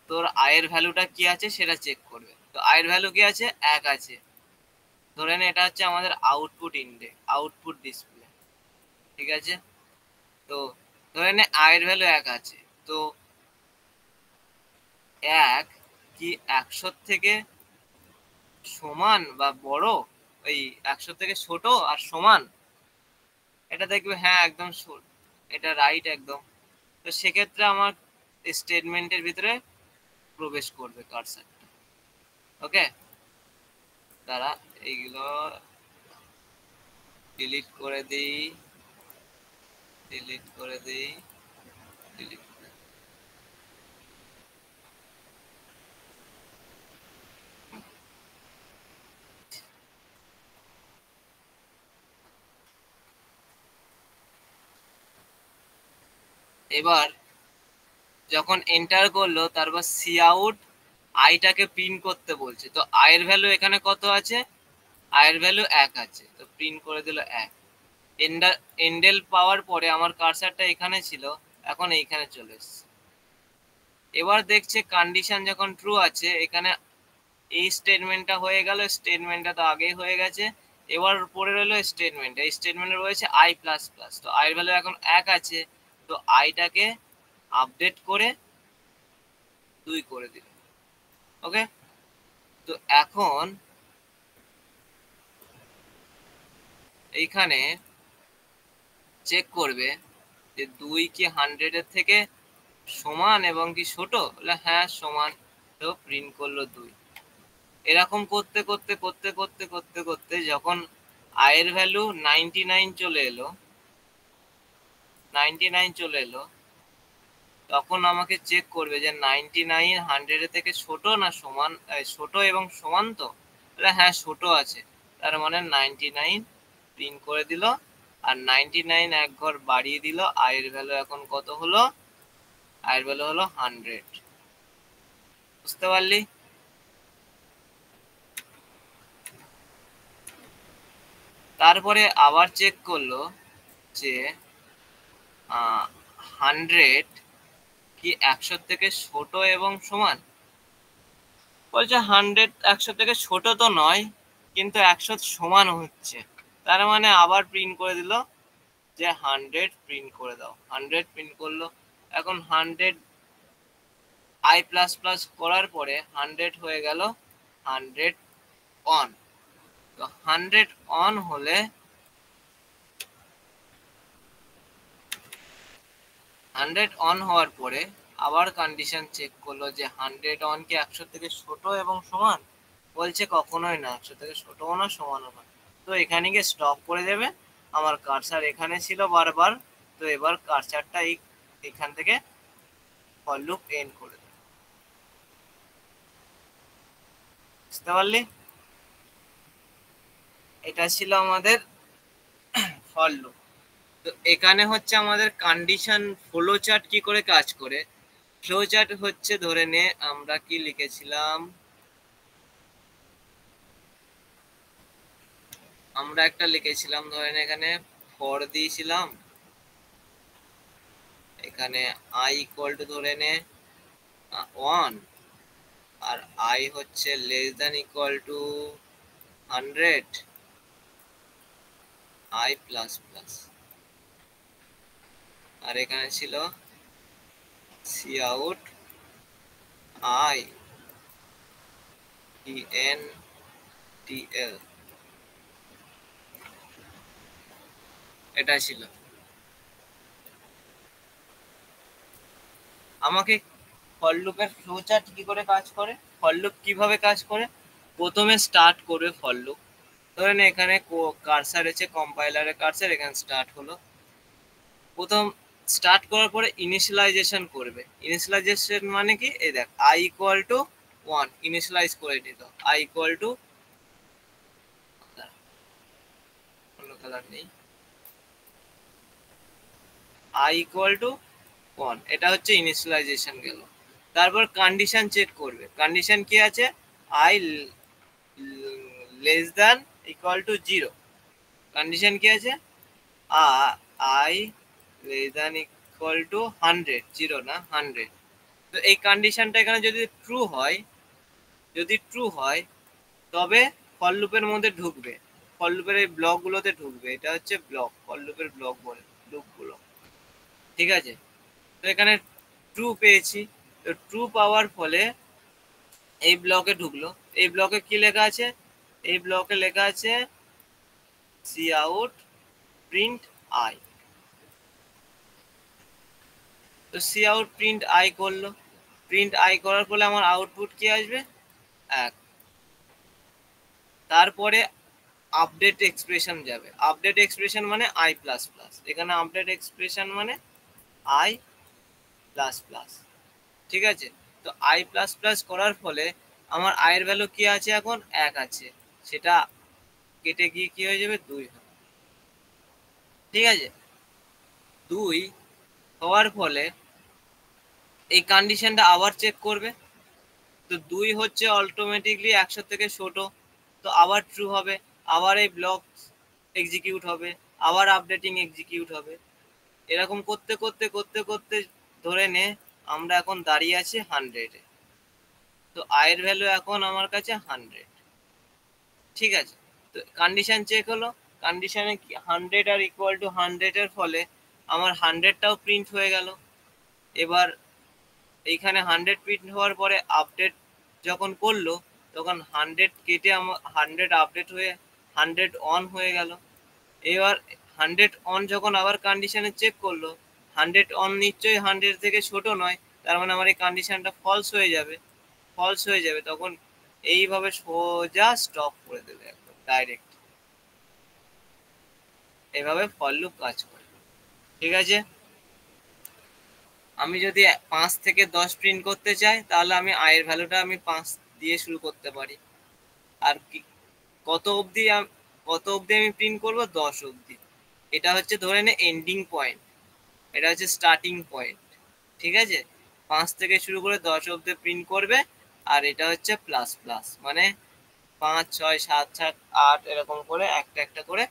তোর আয়ের ভ্যালুটা কি আছে সেটা চেক করবে। তো আয়ের ভ্যালু কি আছে, 1 আছে। ধরে নে এটা হচ্ছে আমাদের আউটপুট ইন্ডেক্স, আউটপুট ডিসপ্লে, ঠিক আছে। তো ধরে নে আয়ের ভ্যালু 1 আছে। তো 1 কি 100 থেকে সমান বা বড়, ওই 100 থেকে ছোট আর সমান, এটা দেখবে হ্যাঁ একদম এটা রাইট একদম। তো সেক্ষেত্রে আমার স্টেটমেন্টের ভিতরে প্রবেশ করবে কার্সারটা। ওকে, তারা এইগুলো ডিলিট করে দিই, ডিলিট করে দিই, ডিলিট করে দিই। এবার যখন এন্টার করলো তারপর সি আউট আইটাকে প্রিন্ট করতে বলছে। তো আয়ের ভ্যালু এখানে কত আছে, আয়ের ভ্যালু 1 আছে, তো প্রিন্ট করে দিল 1। এন্ডেল পাওয়ার পরে আমার কার্সারটা এখানে ছিল, এখন এইখানে চলে এসছে। এবার দেখছে কন্ডিশন যখন ট্রু আছে, এখানে এই স্টেটমেন্টটা হয়ে গেল, স্টেটমেন্টটা তো আগেই হয়ে গেছে। এবার পরে রইলো স্টেটমেন্ট, এই স্টেটমেন্টে রয়েছে আই প্লাস প্লাস। তো আইয়ের ভ্যালু এখন 1 আছে, তো আইটাকে আপডেট করে 2 করে দিল। ওকে, তো এখন এইখানে চেক করবে যে 2 কি 100 এর থেকে সমান এবং কি ছোট, বলে হ্যাঁ সমান, তো প্রিন্ট করলো 2। এরকম করতে করতে করতে করতে করতে করতে যখন আয়ের ভ্যালু 99 চলে এলো, 99 চলে এলো, তখন আমাকে চেক করবে যে 99 100 এর থেকে ছোট না সমান, ছোট এবং সমান। তো হ্যাঁ ছোট আছে, তার মানে 99 প্রিন্ট করে দিল। আর 99 এক ঘর বাড়িয়ে দিল। আয়ের ভ্যালু এখন কত হলো, আয়ের ভ্যালু হলো 100। বুঝতে পারলি? তারপরে আবার চেক করলো যে 100 কি 100 থেকে ছোট এবং সমান। বলছে 100 100 থেকে ছোট তো নয়, কিন্তু 100 সমান হচ্ছে। তার মানে আবার প্রিন্ট করে দিল যে 100 প্রিন্ট করে দাও। 100 প্রিন্ট করলো। এখন 100 আই প্লাস প্লাস করার পরে 100 হয়ে গেল 100 অন। তো 100 অন হলে 100 অন হওয়ার পরে আবার কন্ডিশন চেক করলো যে 100 অন কি 100 থেকে ছোট এবং সমান। বলছে কখনোই না, 100 থেকে ছোটও না সমানও না। তো এখানে গিয়ে স্টপ করে দেবে। আমার কার্সার এখানে ছিল বারবার, তো এবার কার্সারটা এখান থেকে ফর লুপ এন্ড করে দেবে। বুঝতে পারলি? এটা ছিল আমাদের ফর লুপ। তো এখানে হচ্ছে আমাদের কন্ডিশন ফ্লো চার্ট কি করে কাজ করে। ফ্লো চার্ট হচ্ছে, ধরে নে আমরা কি লিখেছিলাম, আমরা একটা লিখেছিলাম, ধরেন এখানে ফর দিয়েছিলাম, এখানে আই ইকুয়াল টু ধরে নে 1, আর আই হচ্ছে less than equal to 100, I plus plus. আর এখানে ছিল C out I N T L, এটা ছিল। আমাকে ফর লুপের ফ্লো চার্ট কি করে কাজ করে, ফর লুপ কিভাবে কাজ করে। প্রথমে স্টার্ট করবে ফর লুপ। ধরেন এখানে কার্সার আছে, কম্পাইলারের কার্সার, এখানে স্টার্ট হলো। প্রথম স্টার্ট করার পরে ইনিশিয়ালাইজেশন করবে। ইনিশিয়ালাইজেশন মানে কি, এই দেখ আই ইকুয়াল টু 1 ইনিশিয়ালাইজ করে নিত। আই ইকুয়াল টু, অন্য কালার নেই, আই ইকুয়াল টু 1, এটা হচ্ছে ইনিশিয়ালাইজেশন গেল। তারপর কন্ডিশন চেক করবে। কন্ডিশন কি আছে, I less than equal two 0। Condition কি আছে, I less than equal to 100, 0 না 100। তো এই কন্ডিশনটা এখানে যদি ট্রু হয় তবে ফর লুপের মধ্যে ঢুকবে, ফর লুপের এই ব্লকগুলোতে ঢুকবে। এটা হচ্ছে ব্লক, ফর লুপের ব্লক বলে, লুপগুলো। ঠিক আছে, তো এখানে ট্রু পেয়েছি। তো ট্রু পাওয়ার ফলে এই ব্লকে ঢুকলো। এই ব্লকে কি লেখা আছে? এই ব্লকে লেখা আছে সি আউট প্রিন্ট আই। তো সি আউট প্রিন্ট আই করলো। প্রিন্ট আই করার ফলে আমার আউটপুট কি আসবে? 1। তারপরে আপডেট এক্সপ্রেশন যাবে। আপডেট এক্সপ্রেশন মানে আই প্লাস প্লাস। এখানে আপডেট এক্সপ্রেশন মানে আই প্লাস প্লাস। ঠিক আছে, তো আই প্লাস প্লাস করার ফলে আমার আয়ের ভ্যালু কি আছে? এখন 1 আছে, সেটা কেটে গিয়ে কি হয়ে যাবে? 2 হবে। ঠিক আছে, 2 হওয়ার ফলে এই কন্ডিশনটা আবার চেক করবে। তো 2 হচ্ছে অটোমেটিকলি 100 থেকে ছোট, তো আবার ট্রু হবে, আবার এই ব্লক এক্সিকিউট হবে, আবার আপডেটিং এক্সিকিউট হবে। এরকম করতে করতে করতে করতে ধরে নে আমরা এখন দাঁড়িয়ে আছি 100-এ। তো আয়ের ভ্যালু এখন আমার কাছে 100। ঠিক আছে, তো কন্ডিশন চেক হলো। কন্ডিশনে 100 আর ইকুয়াল টু 100 এর ফলে আমার 100টাও প্রিন্ট হয়ে গেল। এবার এইখানে 100 প্রিন্ট হওয়ার পরে আপডেট যখন করলো তখন 100 কেটে আমার 100 আপডেট হয়ে 100 অন হয়ে গেল। এবার 100 অন যখন আবার কন্ডিশনে চেক করলো, 100 অন নিশ্চয়ই 100 থেকে ছোট নয়, তার মানে আমার এই কন্ডিশনটা ফলস হয়ে যাবে। তখন এইভাবে সোজা স্টপ করে দেবে, একদম ডাইরেক্ট। এইভাবে ফর লুপ কাজ করে। ঠিক আছে, আমি যদি 5 থেকে 10 প্রিন্ট করতে চাই তাহলে আমি আয়ের ভ্যালুটা আমি 5 দিয়ে শুরু করতে পারি। আর কি কত অবধি আমি প্রিন্ট করব? 10 অবধি। এটা হচ্ছে ধরে নে এন্ডিং পয়েন্ট, এটা হচ্ছে স্টার্টিং পয়েন্ট। ঠিক আছে, 5 থেকে শুরু করে 10 অবধি প্রিন্ট করবে। আর এটা হচ্ছে প্লাস প্লাস, মানে 5 6 7 7 8 এরকম করে একটা একটা করে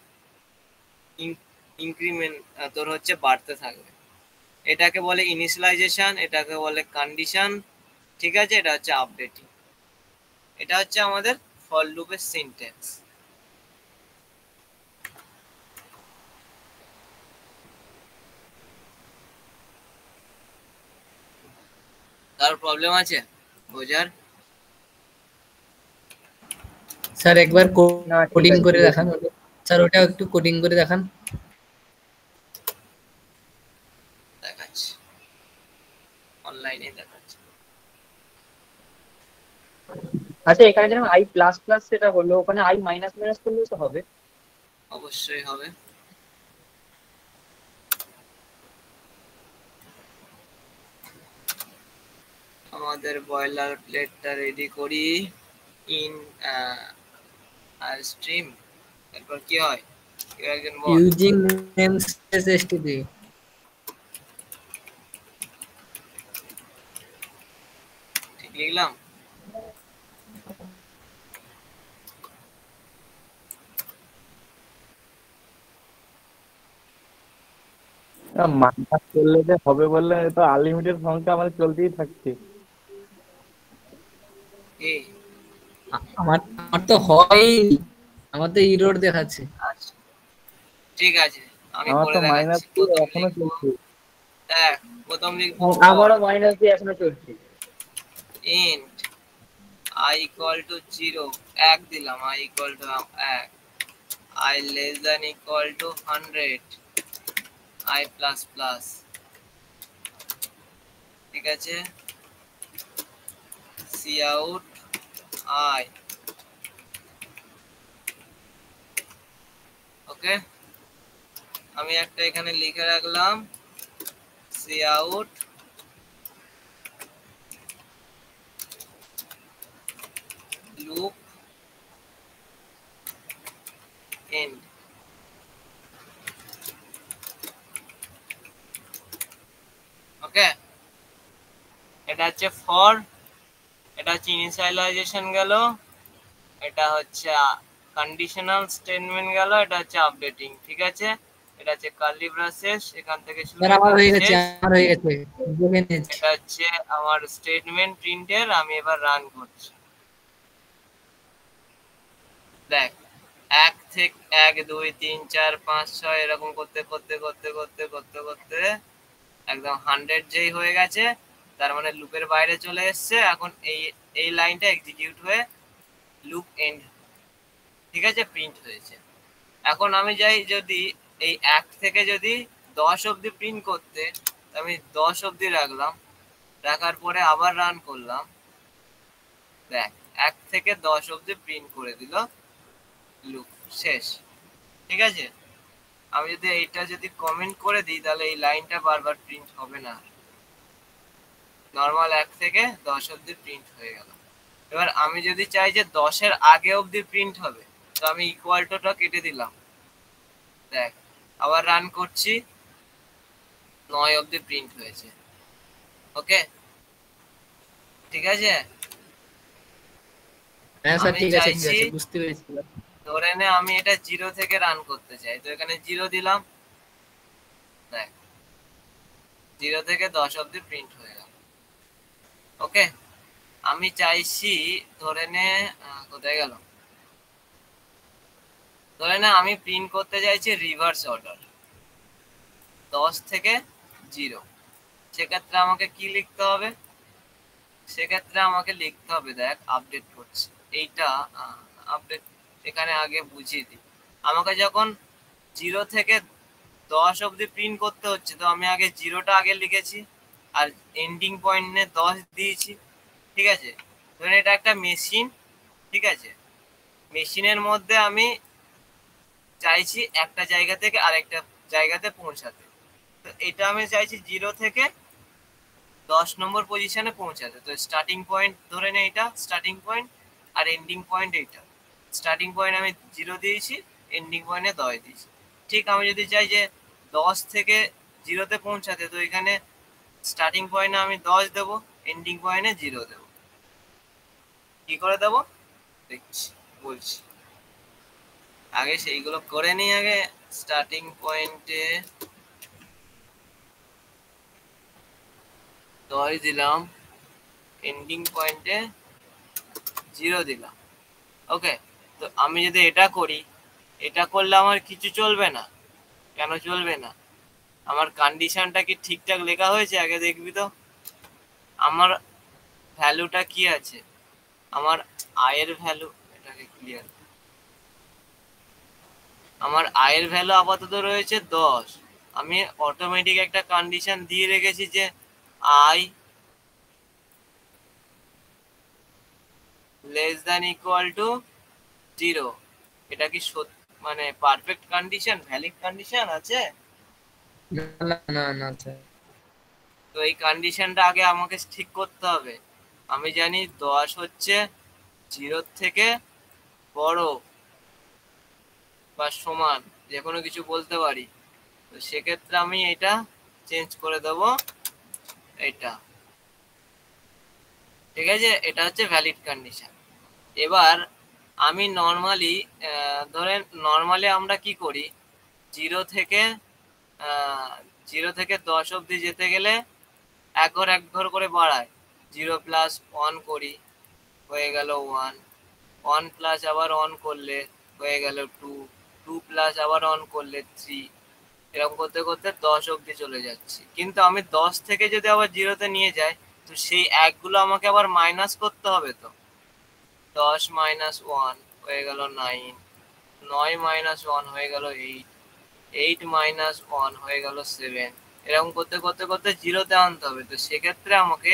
ইনক্রিমেন্ট তোর হচ্ছে বাড়তে থাকবে। এটাকে বলে ইনিশিয়ালাইজেশন, এটাকে বলে কন্ডিশন। ঠিক আছে, এটা হচ্ছে আপডেটিং। এটা হচ্ছে আমাদের ফর লুপের সিনট্যাক্স। তার প্রবলেম আছে বোঝার? স্যার একবার না, ঠিক কোডিং আছে, করে ঠিক আছে। দেখান। স্যার ওটা একটু কোডিং করে দেখান। দেখাচ্ছি, অনলাইনে দেখাচ্ছি। আচ্ছা, এখানে যেন আই প্লাস প্লাস সেটা হলো, ওখানে আই মাইনাস মাইনাস করলেও তো হবে? অবশ্যই হবে। আমাদের বয়লার প্লেটটা রেডি করি। ইন আর স্ট্রিম, এরপর কি হয়? কেউ একজন বল। Using namespace STD. ঠিক লিখলাম? মাইনাস করলে যে হবে বললে তো আনলিমিটেড সংখ্যা আমাদের চলতেই থাকছে। কি? আমার আমার তো হয়, আমার তো ইরর দেখাচ্ছে। আচ্ছা, ঠিক আছে, আমি আমার করে তো মাইনাস দেখাচ্ছি। প্রথম এখনো লিখবো, চলছে। দেখ, প্রথম লিখবো আমারও মাইনাস দিয়ে এখনো চলছে। ইন্ট i equal to 0, 1 দিলাম, i equal to 1, i less than equal to 100, i plus plus। ঠিক আছে, cout i। ওকে, আমি একটা এখানে লিখে রাখলাম cout loop end। ওকে, এটা হচ্ছে ফর, এটা হচ্ছে ইনিশিয়ালাইজেশন গেল, এটা হচ্ছে কন্ডিশনাল স্টেটমেন্ট গেল, এটা হচ্ছে আপডেটিং। ঠিক আছে, এটা হচ্ছে কার্লি ব্রাশ শেষ, এখান থেকে শুরু স্যার আমার এখানে হয়ে গেছে, শেষ। আমার হয়ে গেছে, দেখে নিচ্ছি। এটা হচ্ছে আমার স্টেটমেন্ট প্রিন্টের। আমি এবার রান করছি। দেখ 1 থেকে 1 2 3 4 5 6 এরকম করতে করতে করতে করতে করতে করতে একদম 100 যেই হয়ে গেছে, তার মানে লুপের বাইরে চলে এসছে। এখন এই লাইনটা এক্সিকিউট হয়ে লুপ এন্ড, ঠিক আছে, প্রিন্ট হয়েছে। এখন আমি যাই যদি এই 1 থেকে যদি 10 অবধি প্রিন্ট করতে, আমি 10 অবধি রাখলাম, রাখার পরে আবার রান করলাম। দেখ 1 থেকে 10 অবধি প্রিন্ট করে দিল, লুপ শেষ। ঠিক আছে, আমি যদি এইটা যদি কমেন্ট করে দিই তাহলে এই লাইনটা বারবার প্রিন্ট হবে না। নর্মাল 1 থেকে 10 অবধি প্রিন্ট হয়ে গেল। এবার আমি যদি চাই যে 10 এর আগে অবধি প্রিন্ট হবে, তো আমি ইকুয়াল টুটা কেটে দিলাম। দেখ আবার রান করছি, 9 অবধি প্রিন্ট হয়েছে। ওকে, ঠিক আছে। হ্যাঁ স্যার, আমি ঠিক আছে, ঠিক চাইছি, আছে, বুঝতে পেরেছি। ধরে নে আমি এটা 0 থেকে রান করতে চাই, তো এখানে 0 দিলাম। দেখ 0 থেকে 10 অবধি প্রিন্ট হয়ে গেল। ওকে, আমি চাইছি, ধরে নে কোথায় গেল, ধরে নে আমি প্রিন্ট করতে চাইছি রিভার্স অর্ডার 10 থেকে 0। সেক্ষেত্রে আমাকে কি লিখতে হবে? সেক্ষেত্রে আমাকে লিখতে হবে, দেখ আপডেট করছি এইটা, আপডেট এখানে আগে বুঝিয়ে দিই। আমাকে যখন 0 থেকে 10 অবধি প্রিন্ট করতে হচ্ছে, তো আমি আগে 0টা আগে লিখেছি আর এন্ডিং পয়েন্টে 10 দিয়েছি। ঠিক আছে, ধরুন এটা একটা মেশিন। ঠিক আছে, মেশিনের মধ্যে আমি চাইছি একটা জায়গা থেকে আরেকটা জায়গাতে পৌঁছাতে, তো এটা আমি চাইছি 0 থেকে 10 নম্বর পজিশনে পৌঁছাতে। তো স্টার্টিং পয়েন্ট ধরে নে এটা স্টার্টিং পয়েন্ট, আর এন্ডিং পয়েন্ট এইটা। স্টার্টিং পয়েন্ট আমি 0 দিয়েছি, এন্ডিং পয়েন্টে 10 দিয়েছি। ঠিক আমি যদি চাই যে 10 থেকে 0তে পৌঁছাতে, তো এখানে স্টার্টিং পয়েন্টে আমি 10 দেবো, এন্ডিং পয়েন্টে 0 দেবো। কি করে দেবো দেখছি, বলছি। আগে সেইগুলো করে নিই। আগে স্টার্টিং পয়েন্টে 10 দিলাম, এন্ডিং পয়েন্টে 0 দিলাম। ওকে, তো আমি যদি এটা করি, এটা করলে আমার কিছু চলবে না। কেন চলবে না? আমার কন্ডিশনটা কি ঠিকঠাক লেখা হয়েছে আগে দেখবি তো। আমার ভ্যালুটা কি আছে, আমার আয়ের ভ্যালু, এটাকে ক্লিয়ার, আমার আয়ের ভ্যালু আপাতত রয়েছে 10। আমি অটোমেটিক একটা কন্ডিশন দিয়ে রেখেছি যে I less than equal two 0। এটা কি মানে পারফেক্ট কন্ডিশন, ভ্যালিড কন্ডিশন আছে? না না না না স্যার। তো এই কন্ডিশনটা আগে আমাকে ঠিক করতে হবে। আমি জানি 10 হচ্ছে 0 থেকে বড় বা সমান, যে কোনো কিছু বলতে পারি। তো সেক্ষেত্রে আমি এটা চেঞ্জ করে দেব, এটা। ঠিক আছে, এটা হচ্ছে ভ্যালিড কন্ডিশন। এবার আমি নর্মালি, ধরেন নর্মালি আমরা কি করি, 0 থেকে 10 অবধি যেতে গেলে এক ঘর করে বাড়ায়। 0 প্লাস 1 করি, হয়ে গেল 1। 1 প্লাস আবার 1 করলে হয়ে গেল 2। 2 প্লাস আবার 1 করলে 3। এরকম করতে করতে 10 অবধি চলে যাচ্ছি। কিন্তু আমি 10 থেকে যদি আবার 0তে নিয়ে যাই, তো সেই একগুলো আমাকে আবার মাইনাস করতে হবে। তো 10 মাইনাস 1 হয়ে গেল 9। 9 মাইনাস 1 হয়ে গেল 8। 8 মাইনাস 1 হয়ে গেল 7। এরকম করতে করতে করতে 0তে আনতে হবে। তো সেক্ষেত্রে আমাকে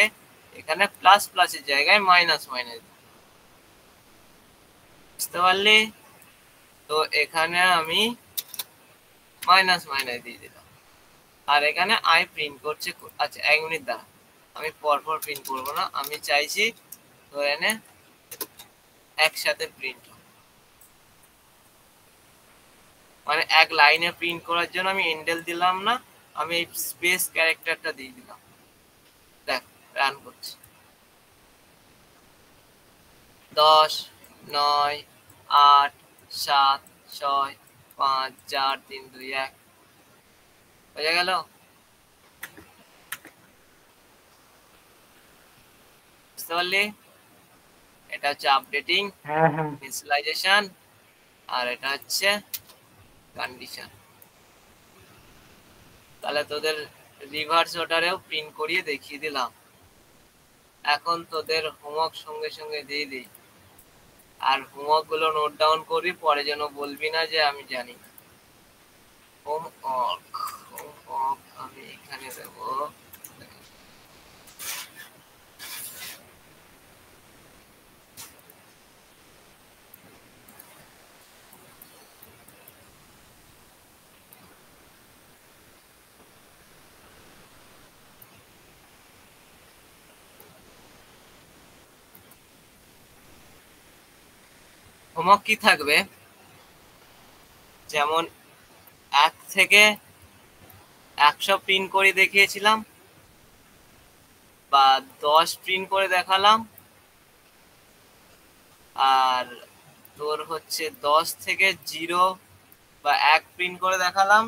এখানে প্লাস প্লাসের জায়গায় মাইনাস মাইনাস, বুঝতে পারলি? তো এখানে আমি মাইনাস মাইনাস দিয়ে দিলাম, আর এখানে আই প্রিন্ট করছে। আচ্ছা 1 মিনিট দাঁড়া, আমি পরপর প্রিন্ট করবো না, আমি চাইছি ধরে নে একসাথে প্রিন্ট, মানে এক লাইনে প্রিন্ট করার জন্য আমি এন্ডেল দিলাম না, আমি এই স্পেস ক্যারেক্টারটা দিয়ে দিলাম। দেখ রান করছি, 10 9 8 7 6 5 4 3 2 1। বোঝা গেল? বুঝতে পারলি? এটা হচ্ছে আপডেটিং, হ্যাঁ হ্যাঁ ইনিশিয়ালাইজেশন, আর এটা হচ্ছে কন্ডিশন। তাহলে তোদের রিভার্স অর্ডারেও প্রিন্ট করিয়ে দেখিয়ে দিলাম। এখন তোদের হোমওয়ার্ক সঙ্গে সঙ্গে দিয়ে দিই, আর হোমওয়ার্ক গুলো নোট ডাউন করবি, পরে যেন বলবি না যে আমি জানি না। হোমওয়ার্ক হোমওয়ার্ক আমি এখানে দেবো। হোমওয়ার্ক কি থাকবে? যেমন 1 থেকে 100 প্রিন্ট করে দেখিয়েছিলাম, বা 10 প্রিন্ট করে দেখালাম, আর তোর হচ্ছে 10 থেকে 0 বা 1 প্রিন্ট করে দেখালাম।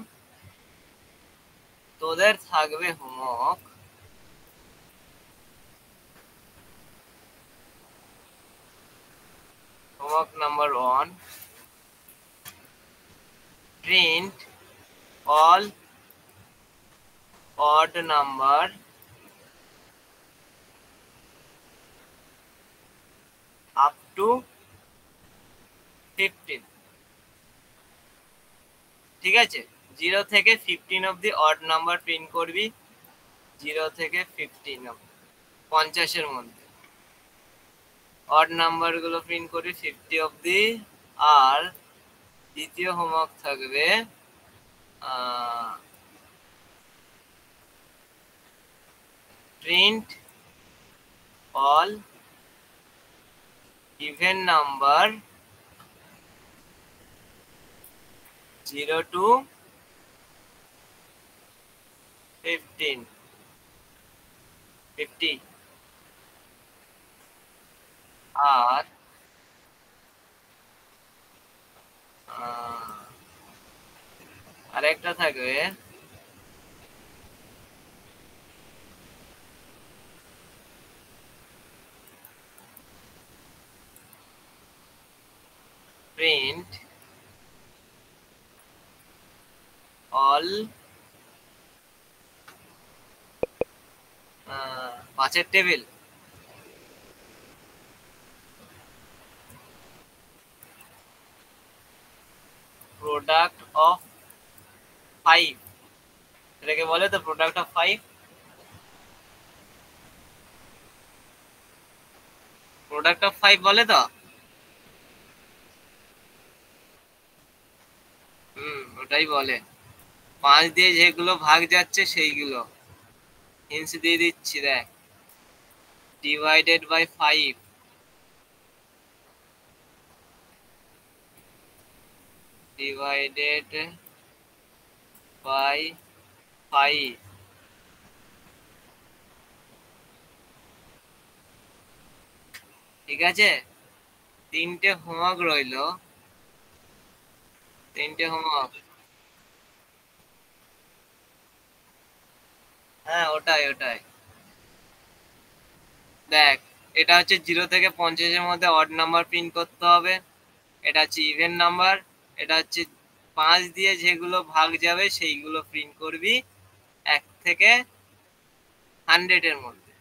তোদের থাকবে homework number 1, print all odd number up to 15। ঠিক আছে, 0 থেকে 15 অব্দি অড নাম্বার প্রিন্ট করবি, 0 থেকে 15 অব্দি, 50 এর মধ্যে অড নাম্বার গুলো প্রিন্ট করবি 50 অব্দি। আর দ্বিতীয় হোমওয়ার্ক থাকবে print all even number 0 to 50। আর আরেকটা থাকবে print all 5 table, product of 5। এটাকে বলে তো প্রোডাক্ট অফ 5। প্রোডাক্ট অফ 5 বলে তো। ওটাই বলে। 5 দিয়ে যেগুলো ভাগ যাচ্ছে সেইগুলো হিন্টস দিয়ে দিচ্ছি, দেখ। Divided by 5, divided by 5। ঠিক আছে, 3টে হোমওয়ার্ক রইলো, 3টে হোমওয়ার্ক। হ্যাঁ, ওটাই ওটাই। দেখ, এটা হচ্ছে 0 থেকে 50 এর মধ্যে অড নাম্বার প্রিন্ট করতে হবে। এটা হচ্ছে ইভেন নাম্বার। এটা হচ্ছে 5 দিয়ে যেগুলো ভাগ যাবে সেইগুলো প্রিন্ট করবি 1 থেকে 100 এর মধ্যে।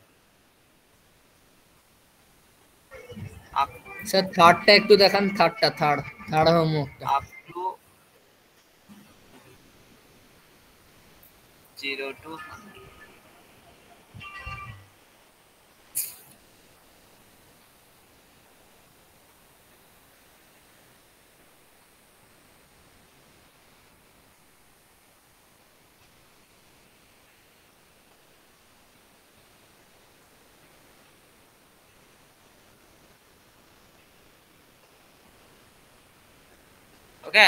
স্যার থার্ডটা একটু দেখান, থার্ড হোমওয়ার্কটা। Up to 0 to 100। ওকে,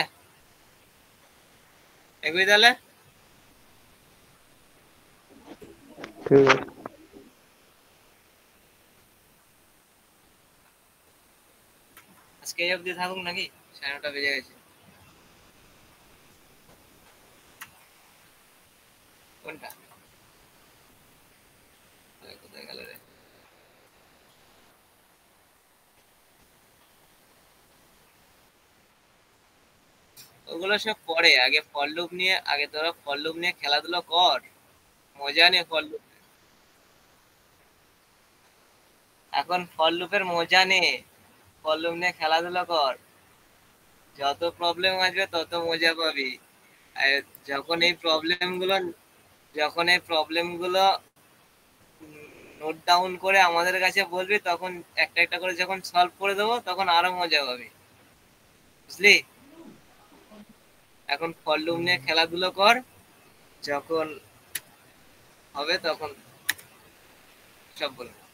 এগুলি তাহলে। ঠিক আছে। আজকে এই অবধি থাকুক নাকি? 9:30 বেজে গেছে। ওগুলো সব পরে, আগে ফল লুপ নিয়ে, আগে তোরা ফল লুপ নিয়ে খেলাধুলো কর, মজা নিয়ে ফল লুপ। এখন ফল লুপের মজা নে, ফল লুপ নিয়ে খেলাধুলো কর, যত প্রবলেম আসবে তত মজা পাবি। আর যখন এই প্রবলেম গুলো, যখন এই প্রবলেম গুলো নোট ডাউন করে আমাদের কাছে বলবি, তখন একটা একটা করে যখন সলভ করে দেবো তখন আরো মজা পাবি, বুঝলি? এখন ফল লুপ নিয়ে খেলাধুলো কর, যখন হবে তখন সব বলবো।